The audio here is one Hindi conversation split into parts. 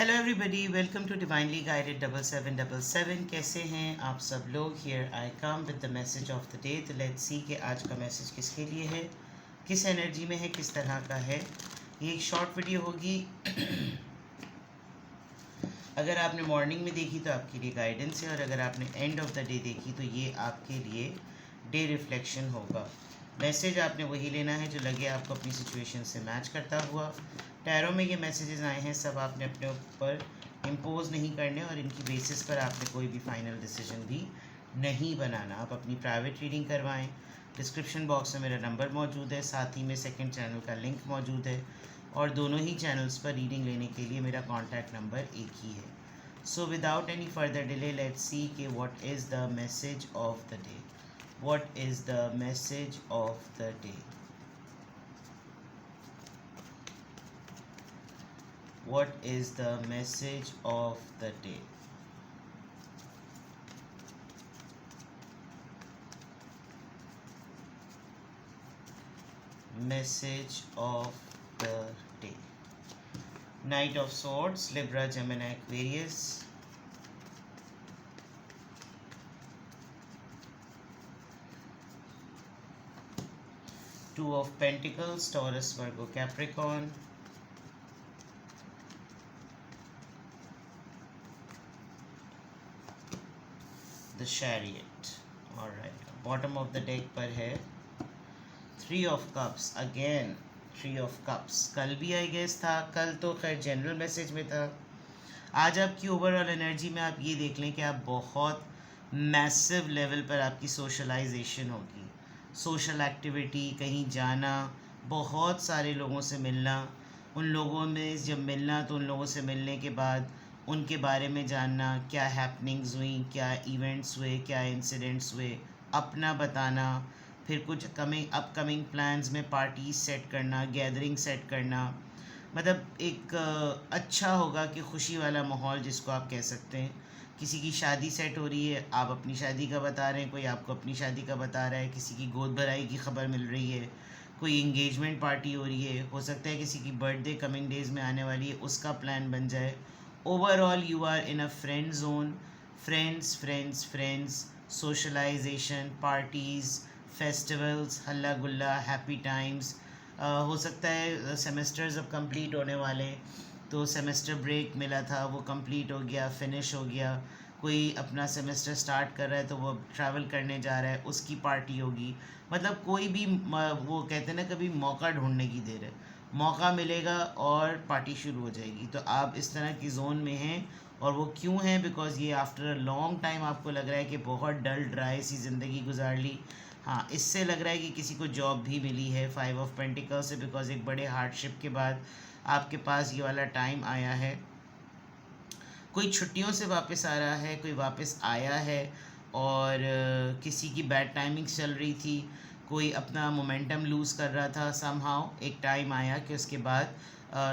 Hello everybody, welcome to divinely guided 7777। कैसे हैं आप सब लोग। Here I come with the message of the day. तो लेट्स सी कि आज का मैसेज किसके लिए है, किस एनर्जी में है, किस तरह का है। ये एक शॉर्ट वीडियो होगी। अगर आपने मॉर्निंग में देखी तो आपके लिए गाइडेंस है, और अगर आपने एंड ऑफ द डे देखी तो ये आपके लिए डे रिफ्लेक्शन होगा। मैसेज आपने वही लेना है जो लगे आपको अपनी सिचुएशन से मैच करता हुआ। टैरो में ये मैसेजेस आए हैं, सब आपने अपने ऊपर इम्पोज नहीं करने, और इनकी बेसिस पर आपने कोई भी फाइनल डिसीजन भी नहीं बनाना। आप अपनी प्राइवेट रीडिंग करवाएं। डिस्क्रिप्शन बॉक्स में मेरा नंबर मौजूद है, साथ ही में सेकंड चैनल का लिंक मौजूद है, और दोनों ही चैनल्स पर रीडिंग लेने के लिए मेरा कॉन्टैक्ट नंबर एक ही है। So without any further delay let's see कि what is the message of the day. What is the message of the day. What is the message of the day? Message of the day. Knight of Swords, Libra, Gemini, Aquarius. Two of Pentacles, Taurus, Virgo, Capricorn. The Chariot. Alright, bottom of the deck पर है three of cups. Again three of cups. कल भी आई गेस था, कल तो खैर जनरल मैसेज में था। आज आपकी ओवरऑल एनर्जी में आप ये देख लें कि आप बहुत मैसिव लेवल पर आपकी सोशलाइजेशन होगी। सोशल एक्टिविटी, कहीं जाना, बहुत सारे लोगों से मिलना, उन लोगों में जब मिलना तो उन लोगों से मिलने के बाद उनके बारे में जानना, क्या हैपनिंग्स हुई, क्या इवेंट्स हुए, क्या इंसिडेंट्स हुए, अपना बताना, फिर कुछ अपकमिंग प्लान्स में पार्टीज सेट करना, गैदरिंग सेट करना। मतलब एक अच्छा होगा कि खुशी वाला माहौल जिसको आप कह सकते हैं। किसी की शादी सेट हो रही है, आप अपनी शादी का बता रहे हैं, कोई आपको अपनी शादी का बता रहा है, किसी की गोद भराई की खबर मिल रही है, कोई इंगेजमेंट पार्टी हो रही है, हो सकता है किसी की बर्थडे कमिंग डेज में आने वाली है, उसका प्लान बन जाए। Overall you are in a friend zone. Friends friends friends, socialization, parties, festivals, हल्ला गुल्ला, हैप्पी टाइम्स। हो सकता है सेमेस्टर्स अब कंप्लीट होने वाले हैं, तो सेमेस्टर ब्रेक मिला था वो कंप्लीट हो गया, फिनिश हो गया। कोई अपना सेमेस्टर स्टार्ट कर रहा है तो वो ट्रैवल करने जा रहा है, उसकी पार्टी होगी। मतलब कोई भी वो कहते हैं ना, कभी मौका ढूंढने की देर है, मौका मिलेगा और पार्टी शुरू हो जाएगी। तो आप इस तरह की जोन में हैं, और वो क्यों हैं, बिकॉज ये आफ्टर अ लॉन्ग टाइम आपको लग रहा है कि बहुत डल ड्राई सी ज़िंदगी गुजार ली। हाँ, इससे लग रहा है कि किसी को जॉब भी मिली है फाइव ऑफ पेंटिकल से, बिकॉज एक बड़े हार्डशिप के बाद आपके पास ये वाला टाइम आया है। कोई छुट्टियों से वापस आ रहा है, कोई वापस आया है, और किसी की बैड टाइमिंग्स चल रही थी, कोई अपना मोमेंटम लूज़ कर रहा था समहाउ। एक टाइम आया कि उसके बाद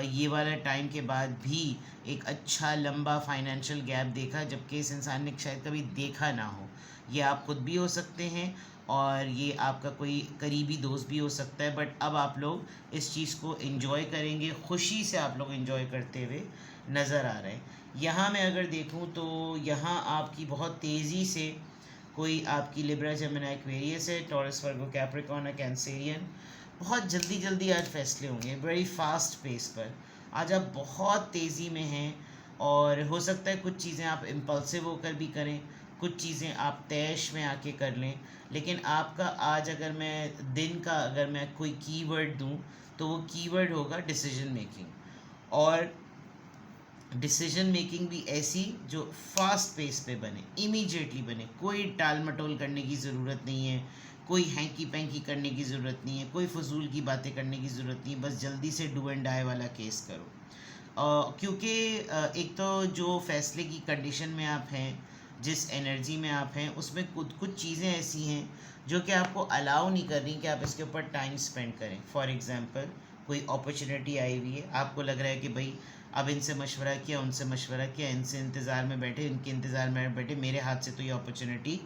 ये वाला टाइम के बाद भी एक अच्छा लंबा फाइनेंशियल गैप देखा, जबकि इस इंसान ने शायद कभी देखा ना हो। ये आप खुद भी हो सकते हैं, और ये आपका कोई करीबी दोस्त भी हो सकता है, बट अब आप लोग इस चीज़ को एंजॉय करेंगे, खुशी से आप लोग एंजॉय करते हुए नज़र आ रहे हैं। यहाँ मैं अगर देखूँ तो यहाँ आपकी बहुत तेज़ी से कोई आपकी लिब्रा, जेमिनी, एक्वेरियस है, टॉरस, वर्गो, कैप्रिकॉर्न, कैंसेरियन। बहुत जल्दी जल्दी आज फैसले होंगे, वेरी फास्ट पेस पर। आज आप बहुत तेज़ी में हैं, और हो सकता है कुछ चीज़ें आप इम्पल्सिव होकर भी करें, कुछ चीज़ें आप तैश में आके कर लें। लेकिन आपका आज अगर मैं दिन का अगर मैं कोई कीवर्ड दूं तो वो कीवर्ड होगा डिसीजन मेकिंग। और डिसीजन मेकिंग भी ऐसी जो फास्ट पेस पे बने, इमीडिएटली बने। कोई टाल मटोल करने की ज़रूरत नहीं है, कोई हैंकी पैंकी करने की ज़रूरत नहीं है, कोई फजूल की बातें करने की ज़रूरत नहीं है। बस जल्दी से डू एंड डाई वाला केस करो। क्योंकि एक तो जो फैसले की कंडीशन में आप हैं, जिस एनर्जी में आप हैं, उसमें कुछ चीज़ें ऐसी हैं जो कि आपको अलाउ नहीं कर रही कि आप इसके ऊपर टाइम स्पेंड करें। फॉर एग्ज़ाम्पल, कोई अपॉर्चुनिटी आई हुई है, आपको लग रहा है कि भाई अब इनसे मशवरा किया, उनसे मशवरा किया, इनसे इंतज़ार में बैठे, इनके इंतज़ार में बैठे, मेरे हाथ से तो ये अपॉर्चुनिटी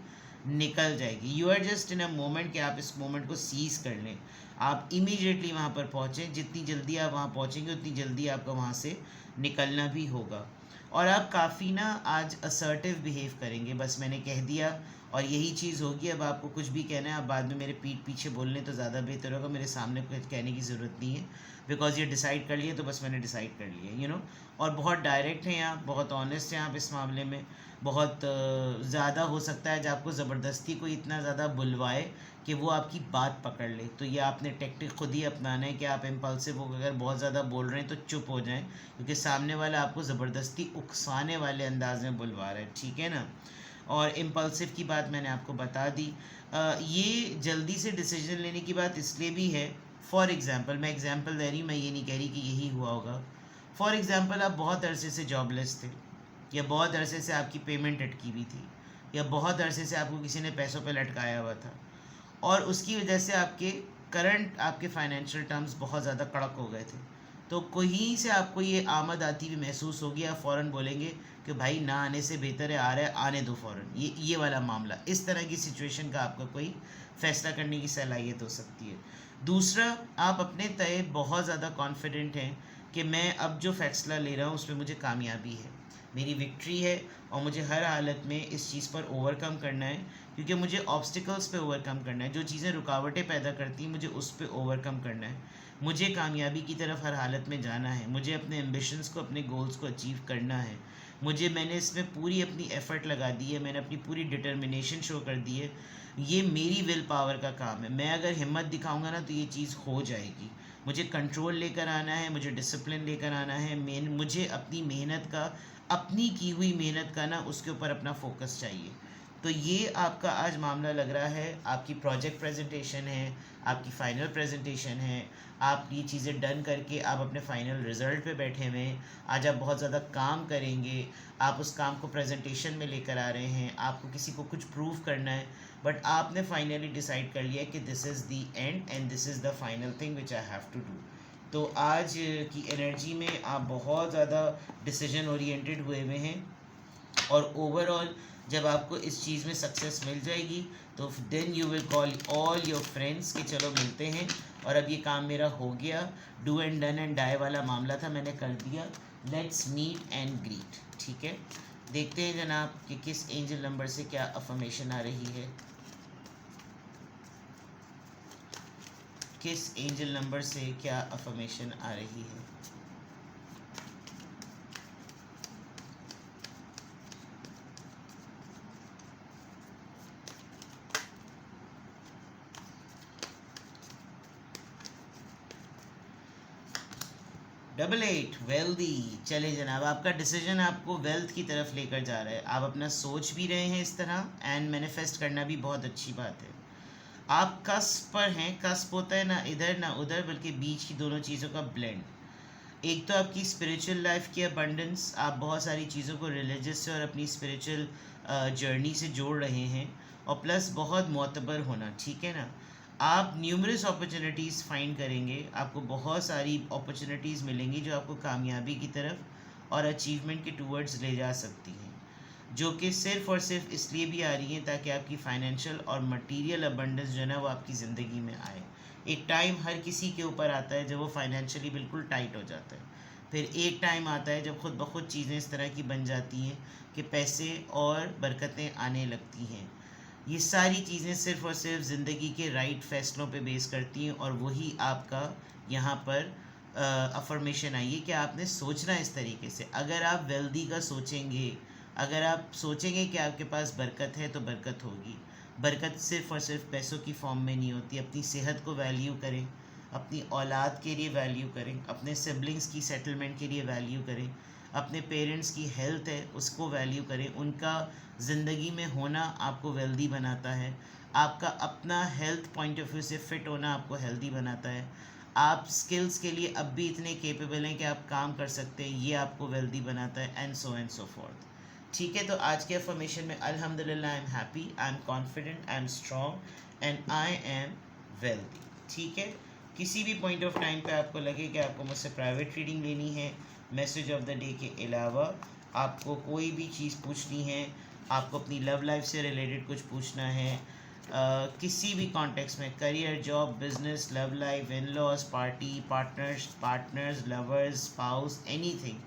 निकल जाएगी। You are just in a moment कि आप इस मोमेंट को सीज़ कर लें, आप इमीडिएटली वहाँ पर पहुँचें। जितनी जल्दी आप वहाँ पहुँचेंगे उतनी जल्दी आपका वहाँ से निकलना भी होगा। और आप काफ़ी ना आज असर्टिव बिहेव करेंगे, बस मैंने कह दिया और यही चीज़ होगी। अब आपको कुछ भी कहना है आप बाद में मेरे पीठ पीछे बोलने तो ज़्यादा बेहतर होगा, मेरे सामने कुछ कहने की ज़रूरत नहीं है, बिकॉज ये डिसाइड कर लिए तो बस मैंने डिसाइड कर लिया, यू नो। और बहुत डायरेक्ट हैं आप, बहुत ऑनेस्ट हैं आप इस मामले में। बहुत ज़्यादा हो सकता है जब आपको ज़बरदस्ती कोई इतना ज़्यादा बुलवाए कि वो आपकी बात पकड़ ले, तो ये आपने टेक्निक खुद ही अपनाना है कि आप इम्पल्सिव हो, अगर बहुत ज़्यादा बोल रहे हैं तो चुप हो जाएं, क्योंकि सामने वाला आपको ज़बरदस्ती उकसाने वाले अंदाज में बुलवा रहा है, ठीक है ना। और इम्पल्सिव की बात मैंने आपको बता दी। ये जल्दी से डिसीजन लेने की बात इसलिए भी है, फॉर एग्ज़ाम्पल मैं एग्ज़ाम्पल दे रही, मैं ये नहीं कह रही कि यही हुआ होगा। फॉर एग्ज़ाम्पल आप बहुत अरसे से जॉबलेस थे, या बहुत अरसे से आपकी पेमेंट अटकी हुई थी, या बहुत अरसे से आपको किसी ने पैसों पे लटकाया हुआ था, और उसकी वजह से आपके फाइनेंशियल टर्म्स बहुत ज़्यादा कड़क हो गए थे। तो कहीं से आपको ये आमद आती हुई महसूस होगी, आप फ़ौरन बोलेंगे कि भाई ना आने से बेहतर है आ रहा है आने दो फ़ौरन, ये वाला मामला। इस तरह की सिचुएशन का आपका कोई फ़ैसला करने की सलाहियत हो सकती है। दूसरा, आप अपने तय बहुत ज़्यादा कॉन्फिडेंट हैं कि मैं अब जो फ़ैसला ले रहा हूँ उसमें मुझे कामयाबी है, मेरी विक्ट्री है, और मुझे हर हालत में इस चीज़ पर ओवरकम करना है, क्योंकि मुझे ऑब्स्टिकल्स पे ओवरकम करना है, जो चीज़ें रुकावटें पैदा करती हैं मुझे उस पे ओवरकम करना है, मुझे कामयाबी की तरफ हर हालत में जाना है, मुझे अपने एम्बिशंस को, अपने गोल्स को अचीव करना है। मैंने इसमें पूरी अपनी एफ़र्ट लगा दी है, मैंने अपनी पूरी डिटर्मिनेशन शो कर दी है, ये मेरी विल पावर का काम है। मैं अगर हिम्मत दिखाऊंगा ना तो ये चीज़ हो जाएगी। मुझे कंट्रोल लेकर आना है, मुझे डिसिप्लिन लेकर आना है, मुझे अपनी मेहनत का, अपनी की हुई मेहनत का ना उसके ऊपर अपना फोकस चाहिए। तो ये आपका आज मामला लग रहा है, आपकी प्रोजेक्ट प्रेजेंटेशन है, आपकी फ़ाइनल प्रेजेंटेशन है, आप ये चीज़ें डन करके आप अपने फ़ाइनल रिज़ल्ट पे बैठे हुए हैं। आज आप बहुत ज़्यादा काम करेंगे, आप उस काम को प्रेजेंटेशन में लेकर आ रहे हैं, आपको किसी को कुछ प्रूव करना है, बट आपने फाइनली डिसाइड कर लिया कि this is the end and this is the final thing which I have to do. तो आज की एनर्जी में आप बहुत ज़्यादा डिसीजन ओरिएंटेड हुए हुए हैं, और ओवरऑल जब आपको इस चीज़ में सक्सेस मिल जाएगी तो then you will call all your friends कि चलो मिलते हैं, और अब ये काम मेरा हो गया, do and done and die वाला मामला था, मैंने कर दिया, लेट्स मीट एंड ग्रीट। ठीक है, देखते हैं जनाब कि किस एंजल नंबर से क्या अफर्मेशन आ रही है, किस एंजल नंबर से क्या अफर्मेशन आ रही है। Double 8 wealthy. चले जनाब, आपका डिसीजन आपको वेल्थ की तरफ लेकर जा रहा है, आप अपना सोच भी रहे हैं इस तरह, एंड मैनिफेस्ट करना भी बहुत अच्छी बात है। आप कस्प पर हैं, कस्प होता है ना इधर ना उधर, बल्कि बीच की दोनों चीज़ों का ब्लेंड। एक तो आपकी स्पिरिचुअल लाइफ की अबंडेंस, आप बहुत सारी चीज़ों को रिलीजियस से और अपनी स्पिरिचुअल जर्नी से जोड़ रहे हैं, और प्लस बहुत मोतबर होना, ठीक है ना। आप न्यूमरस अपॉर्चुनिटीज़ फाइंड करेंगे, आपको बहुत सारी अपॉर्चुनिटीज़ मिलेंगी जो आपको कामयाबी की तरफ और अचीवमेंट के टूवर्ड्स ले जा सकती हैं, जो कि सिर्फ़ और सिर्फ इसलिए भी आ रही हैं ताकि आपकी फाइनेंशियल और मटेरियल अबंडेंस जो है ना वो आपकी ज़िंदगी में आए। एक टाइम हर किसी के ऊपर आता है जब वो फाइनेंशियली बिल्कुल टाइट हो जाता है, फिर एक टाइम आता है जब खुद ब खुद चीज़ें इस तरह की बन जाती हैं कि पैसे और बरकतें आने लगती हैं। ये सारी चीज़ें सिर्फ़ और सिर्फ ज़िंदगी के राइट फ़ैसलों पे बेस करती हैं, और वही आपका यहाँ पर अफर्मेशन आई है कि आपने सोचना इस तरीके से। अगर आप वेल्दी का सोचेंगे, अगर आप सोचेंगे कि आपके पास बरकत है तो बरकत होगी। बरकत सिर्फ़ और सिर्फ पैसों की फॉर्म में नहीं होती। अपनी सेहत को वैल्यू करें, अपनी औलाद के लिए वैल्यू करें, अपने सिबलिंग्स की सेटलमेंट के लिए वैल्यू करें, अपने पेरेंट्स की हेल्थ है उसको वैल्यू करें, उनका ज़िंदगी में होना आपको वेल्दी बनाता है, आपका अपना हेल्थ पॉइंट ऑफ व्यू से फ़िट होना आपको हेल्दी बनाता है, आप स्किल्स के लिए अब भी इतने केपेबल हैं कि आप काम कर सकते हैं, ये आपको वेल्दी बनाता है, एंड सो फोर्थ। ठीक है, तो आज के अफर्मेशन में अल्हम्दुलिल्लाह I am happy, I am confident, I am strong and I am wealthy. ठीक है, किसी भी पॉइंट ऑफ टाइम पे आपको लगे कि आपको मुझसे प्राइवेट रीडिंग लेनी है, मैसेज ऑफ द डे के अलावा आपको कोई भी चीज़ पूछनी है, आपको अपनी लव लाइफ से रिलेटेड कुछ पूछना है, किसी भी कॉन्टेक्स्ट में, career, job, business, love life, in laws, party, partners, lovers, spouse, anything,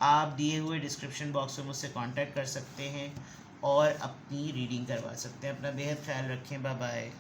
आप दिए हुए डिस्क्रिप्शन बॉक्स में मुझसे कांटेक्ट कर सकते हैं और अपनी रीडिंग करवा सकते हैं। अपना बेहद ख्याल रखें। Bye bye.